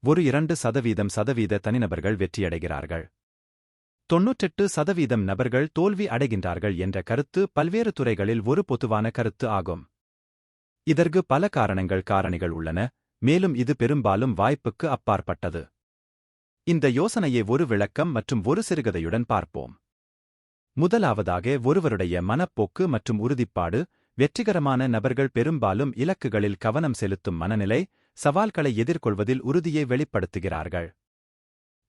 ஒரு 2% தனிநபர்கள் வெற்றியடைகிறார்கள். 98% நபர்கள் தோல்வி அடைகின்றார்கள் என்ற கருத்து பல்வேறு துறைகளில் ஒரு பொதுவான கருத்து ஆகும். இதற்கு பல காரணிகள் உள்ளன, மேலும் இது பெரும்பாலும் வாய்ப்புக்கு அப்பாற்பட்டது. இந்த யோசனையை ஒரு விளக்கம் மற்றும் ஒரு சிறுகதையுடன் பார்ப்போம். முதலாவதாக, ஒருவருடைய மனப்போக்கு மற்றும் உறுதிப்பாடு. வெற்றிகரமான நபர்கள் பெரும்பாலும் இலக்குகளில் கவனம் செலுத்தும் மனநிலை, சவால்களை எதிர்கொள்வதில் உறுதியை வெளிப்படுத்துகிறார்கள்.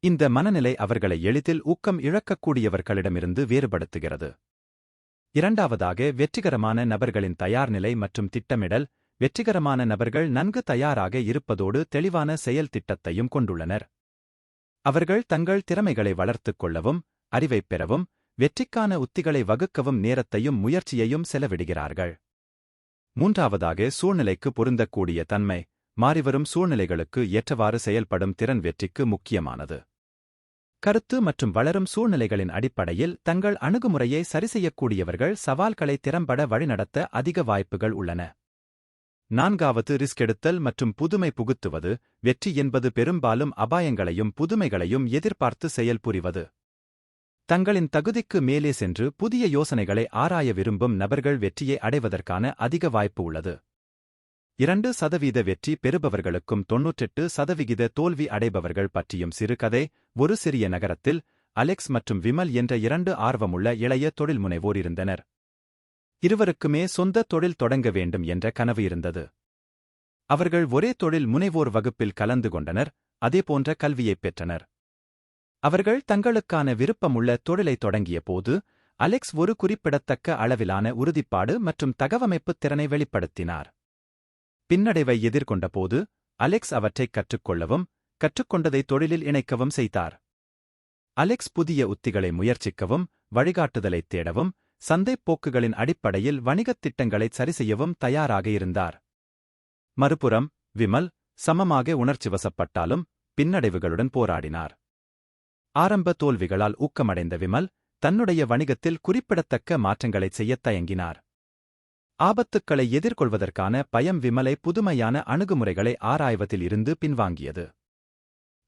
இந்த மனநிலை அவர்களை எளிதில் ஊக்கம் இழக்கக்கூடியவர்களிடமிருந்து வேறுபடுத்துகிறது. இரண்டாவதாக, வெற்றிகரமான நபர்களின் தயார்நிலை மற்றும் திட்டமிடல். வெற்றிகரமான நபர்கள் நன்கு தயாராக இருப்பதோடு தெளிவான செயல் திட்டத்தையும் கொண்டுள்ளனர். அவர்கள் தங்கள் திறமைகளை வளர்த்துக் கொள்ளவும், அறிவைப் பெறவும், வெற்றிக்கான உத்திகளை வகுக்கவும் நேரத்தையும் முயற்சியையும் செலவிடுகிறார்கள். மூன்றாவதாக, சூழ்நிலைக்கு பொருந்தக்கூடிய தன்மை. மாறிவரும் சூழ்நிலைகளுக்கு ஏற்றவாறு செயல்படும் திறன் வெற்றிக்கு முக்கியமானது. கருத்து மற்றும் வளரும் சூழ்நிலைகளின் அடிப்படையில் தங்கள் அணுகுமுறையை சரிசெய்யக்கூடியவர்கள் சவால்களை திறம்பட வழிநடத்த அதிக வாய்ப்புகள் உள்ளன. நான்காவது, ரிஸ்க் எடுத்தல் மற்றும் புதுமை புகுத்துவது. வெற்றி என்பது பெரும்பாலும் அபாயங்களையும் புதுமைகளையும் எதிர்பார்த்து செயல்புரிவது. தங்களின் தகுதிக்கு மேலே சென்று புதிய யோசனைகளை ஆராய விரும்பும் நபர்கள் வெற்றியை அடைவதற்கான அதிக வாய்ப்பு உள்ளது. 2% வெற்றி பெறுபவர்களுக்கும் 98% தோல்வி அடைபவர்கள் பற்றியும் சிறுகதை. ஒரு சிறிய நகரத்தில் அலெக்ஸ் மற்றும் விமல் என்ற 2 ஆர்வமுள்ள இளைய தொழில்முனைவோர் இருந்தனர். இருவருக்குமே சொந்த தொழில் தொடங்க வேண்டும் என்ற கனவு இருந்தது. அவர்கள் ஒரே தொழில் முனைவோர் வகுப்பில் கலந்து கொண்டனர், அதேபோன்ற கல்வியைப் பெற்றனர். அவர்கள் தங்களுக்கான விருப்பமுள்ள தொழிலை தொடங்கிய போது, அலெக்ஸ் ஒரு குறிப்பிடத்தக்க அளவிலான உறுதிப்பாடு மற்றும் தகவமைப்புத் திறனை வெளிப்படுத்தினார். பின்னடைவை எதிர்கொண்டபோது, அலெக்ஸ் அவற்றைக் கற்றுக்கொள்ளவும், கற்றுக்கொண்டதை தொழிலில் இணைக்கவும் செய்தார். அலெக்ஸ் புதிய உத்திகளை முயற்சிக்கவும், வழிகாட்டுதலைத் தேடவும், சந்தைப் போக்குகளின் அடிப்படையில் வணிகத் திட்டங்களைச் சரிசெய்யவும் தயாராக இருந்தார். மறுபுறம், விமல் சமமாக உணர்ச்சிவசப்பட்டாலும் பின்னடைவுகளுடன் போராடினார். ஆரம்ப தோல்விகளால் ஊக்கமடைந்த விமல் தன்னுடைய வணிகத்தில் குறிப்பிடத்தக்க மாற்றங்களைச் செய்யத் தயங்கினார். ஆபத்துக்களை எதிர்கொள்வதற்கான பயம் விமலை புதுமையான அணுகுமுறைகளை ஆராய்வதில் இருந்து பின்வாங்கியது.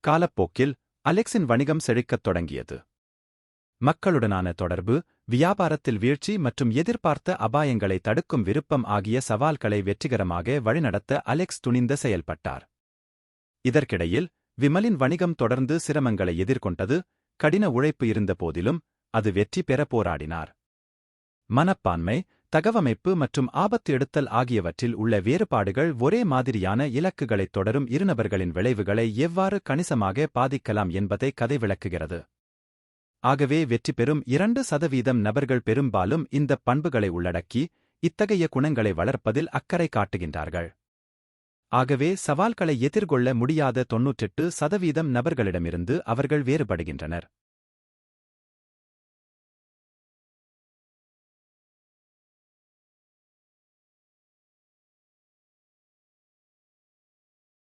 காலப்போக்கில் அலெக்ஸின் வணிகம் செழிக்கத் தொடங்கியது. மக்களுடனான தொடர்பு, வியாபாரத்தில் வீழ்ச்சி மற்றும் எதிர்பார்த்த அபாயங்களை தடுக்கும் விருப்பம் ஆகிய சவால்களை வெற்றிகரமாக வழிநடத்த அலெக்ஸ் துணிந்து செயல்பட்டார். இதற்கிடையில் விமலின் வணிகம் தொடர்ந்து சிரமங்களை எதிர்கொண்டது. கடின உழைப்பு இருந்த போதிலும் அது வெற்றி பெற போராடினார். மனப்பான்மை, தகவமைப்பு மற்றும் ஆபத்து எடுத்தல் ஆகியவற்றில் உள்ள வேறுபாடுகள் ஒரே மாதிரியான இலக்குகளைத் தொடரும் இருநபர்களின் விளைவுகளை எவ்வாறு கணிசமாக பாதிக்கலாம் என்பதை கதை விளக்குகிறது. ஆகவே வெற்றி பெறும் 2% நபர்கள் பெரும்பாலும் இந்தப் பண்புகளை உள்ளடக்கி, இத்தகைய குணங்களை வளர்ப்பதில் அக்கறை காட்டுகின்றார்கள். ஆகவே சவால்களை எதிர்கொள்ள முடியாத 98% நபர்களிடமிருந்து அவர்கள் வேறுபடுகின்றனர்.